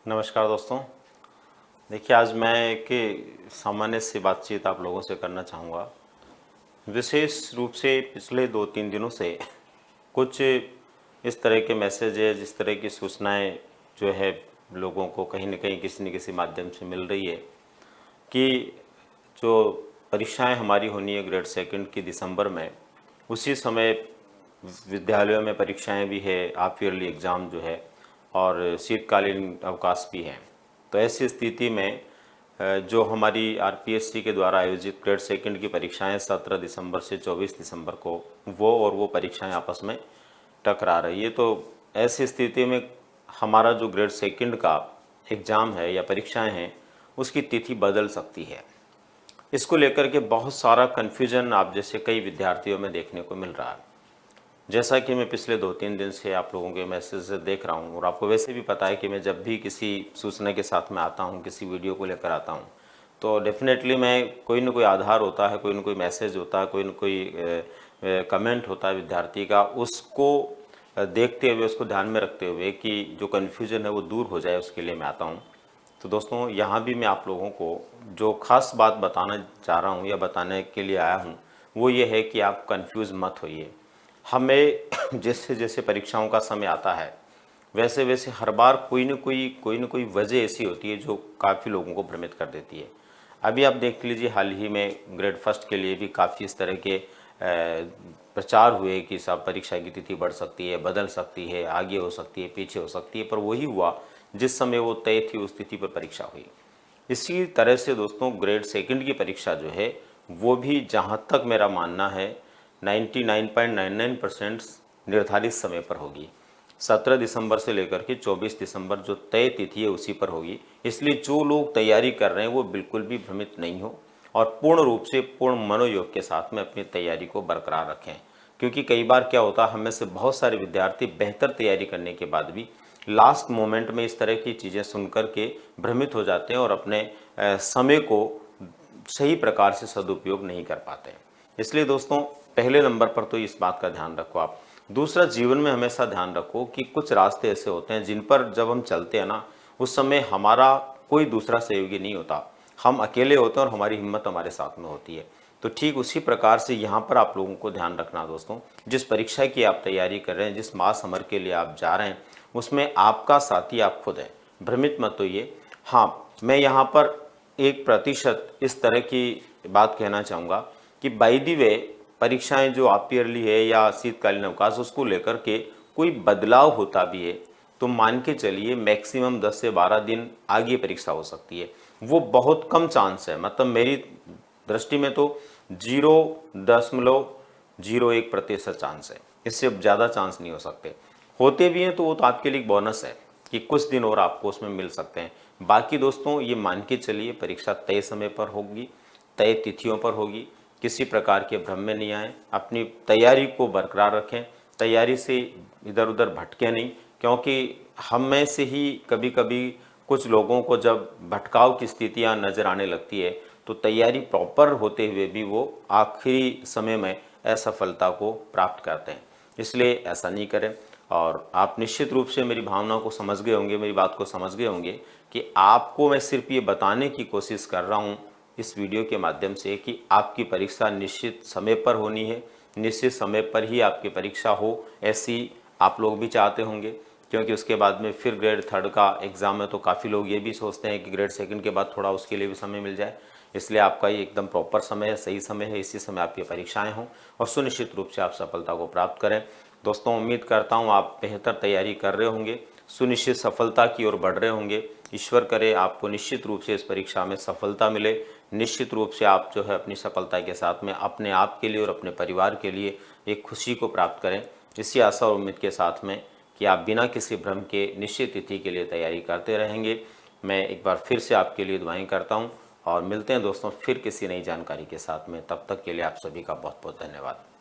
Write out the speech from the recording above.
नमस्कार दोस्तों। देखिए, आज मैं एक सामान्य सी बातचीत आप लोगों से करना चाहूँगा। विशेष रूप से पिछले 2-3 दिनों से कुछ इस तरह के मैसेज है, जिस तरह की सूचनाएँ जो है लोगों को कहीं न कहीं किसी न किसी माध्यम से मिल रही है कि जो परीक्षाएँ हमारी होनी है ग्रेड सेकंड की दिसंबर में, उसी समय विद्यालयों में परीक्षाएँ भी है, हाफ ईयरली एग्ज़ाम जो है और शीतकालीन अवकाश भी हैं। तो ऐसी स्थिति में जो हमारी आरपीएससी के द्वारा आयोजित ग्रेड सेकंड की परीक्षाएँ 17 दिसंबर से 24 दिसंबर को वो परीक्षाएँ आपस में टकरा रही है। तो ऐसी स्थिति में हमारा जो ग्रेड सेकंड का एग्ज़ाम है या परीक्षाएँ हैं, उसकी तिथि बदल सकती है। इसको लेकर के बहुत सारा कन्फ्यूजन आप जैसे कई विद्यार्थियों में देखने को मिल रहा है। जैसा कि मैं पिछले 2-3 दिन से आप लोगों के मैसेज देख रहा हूँ और आपको वैसे भी पता है कि मैं जब भी किसी सूचना के साथ में आता हूँ, किसी वीडियो को लेकर आता हूँ, तो डेफ़िनेटली मैं कोई न कोई आधार होता है, कोई न कोई मैसेज होता है, कोई न कोई कमेंट होता है विद्यार्थी का, उसको देखते हुए, उसको ध्यान में रखते हुए कि जो कन्फ्यूजन है वो दूर हो जाए, उसके लिए मैं आता हूँ। तो दोस्तों, यहाँ भी मैं आप लोगों को जो ख़ास बात बताना चाह रहा हूँ या बताने के लिए आया हूँ, वो ये है कि आप कन्फ्यूज़ मत होइए। हमें जैसे जैसे परीक्षाओं का समय आता है, वैसे वैसे हर बार कोई न कोई वजह ऐसी होती है जो काफ़ी लोगों को भ्रमित कर देती है। अभी आप देख लीजिए, हाल ही में ग्रेड फर्स्ट के लिए भी काफ़ी इस तरह के प्रचार हुए कि साहब परीक्षा की तिथि बढ़ सकती है, बदल सकती है, आगे हो सकती है, पीछे हो सकती है, पर वही हुआ जिस समय वो तय थी उस तिथि पर परीक्षा हुई। इसी तरह से दोस्तों, ग्रेड सेकंड की परीक्षा जो है वो भी, जहाँ तक मेरा मानना है, 99.99% निर्धारित समय पर होगी। 17 दिसंबर से लेकर के 24 दिसंबर जो तय तिथि है उसी पर होगी। इसलिए जो लोग तैयारी कर रहे हैं वो बिल्कुल भी भ्रमित नहीं हो और पूर्ण रूप से पूर्ण मनोयोग के साथ में अपनी तैयारी को बरकरार रखें। क्योंकि कई बार क्या होता है, हमें से बहुत सारे विद्यार्थी बेहतर तैयारी करने के बाद भी लास्ट मोमेंट में इस तरह की चीज़ें सुनकर के भ्रमित हो जाते हैं और अपने समय को सही प्रकार से सदुपयोग नहीं कर पाते हैं। इसलिए दोस्तों, पहले नंबर पर तो इस बात का ध्यान रखो आप। दूसरा, जीवन में हमेशा ध्यान रखो कि कुछ रास्ते ऐसे होते हैं जिन पर जब हम चलते हैं ना, उस समय हमारा कोई दूसरा सहयोगी नहीं होता। हम अकेले होते हैं और हमारी हिम्मत हमारे साथ में होती है। तो ठीक उसी प्रकार से यहाँ पर आप लोगों को ध्यान रखना दोस्तों, जिस परीक्षा की आप तैयारी कर रहे हैं, जिस महासमर के लिए आप जा रहे हैं, उसमें आपका साथी आप खुद हैं। भ्रमित मत होइए। हाँ, मैं यहाँ पर 1% इस तरह की बात कहना चाहूँगा कि बाय द वे परीक्षाएं जो हाफ ईयरली है या शीतकालीन अवकाश, उसको लेकर के कोई बदलाव होता भी है तो मान के चलिए मैक्सिमम 10 से 12 दिन आगे परीक्षा हो सकती है। वो बहुत कम चांस है, मतलब मेरी दृष्टि में तो 0.01% चांस है, इससे ज़्यादा चांस नहीं हो सकते। होते भी हैं तो वो तो आपके लिए बोनस है कि कुछ दिन और आपको उसमें मिल सकते हैं। बाकी दोस्तों, ये मान के चलिए परीक्षा तय समय पर होगी, तय तिथियों पर होगी। किसी प्रकार के भ्रम में नहीं आए, अपनी तैयारी को बरकरार रखें, तैयारी से इधर उधर भटके नहीं। क्योंकि हम में से ही कभी कभी कुछ लोगों को जब भटकाव की स्थितियां नज़र आने लगती है तो तैयारी प्रॉपर होते हुए भी वो आखिरी समय में असफलता को प्राप्त करते हैं। इसलिए ऐसा नहीं करें। और आप निश्चित रूप से मेरी भावना को समझ गए होंगे, मेरी बात को समझ गए होंगे कि आपको मैं सिर्फ ये बताने की कोशिश कर रहा हूँ इस वीडियो के माध्यम से कि आपकी परीक्षा निश्चित समय पर होनी है, निश्चित समय पर ही आपकी परीक्षा हो, ऐसी आप लोग भी चाहते होंगे। क्योंकि उसके बाद में फिर ग्रेड थर्ड का एग्ज़ाम है तो काफ़ी लोग ये भी सोचते हैं कि ग्रेड सेकंड के बाद थोड़ा उसके लिए भी समय मिल जाए। इसलिए आपका ये एकदम प्रॉपर समय है, सही समय है, इसी समय आपकी परीक्षाएं हों और सुनिश्चित रूप से आप सफलता को प्राप्त करें। दोस्तों, उम्मीद करता हूँ आप बेहतर तैयारी कर रहे होंगे, सुनिश्चित सफलता की ओर बढ़ रहे होंगे। ईश्वर करे आपको निश्चित रूप से इस परीक्षा में सफलता मिले। निश्चित रूप से आप जो है अपनी सफलता के साथ में अपने आप के लिए और अपने परिवार के लिए एक खुशी को प्राप्त करें। इसी आशा और उम्मीद के साथ में कि आप बिना किसी भ्रम के निश्चित तिथि के लिए तैयारी करते रहेंगे। मैं एक बार फिर से आपके लिए दुआएं करता हूं और मिलते हैं दोस्तों फिर किसी नई जानकारी के साथ में। तब तक के लिए आप सभी का बहुत बहुत धन्यवाद।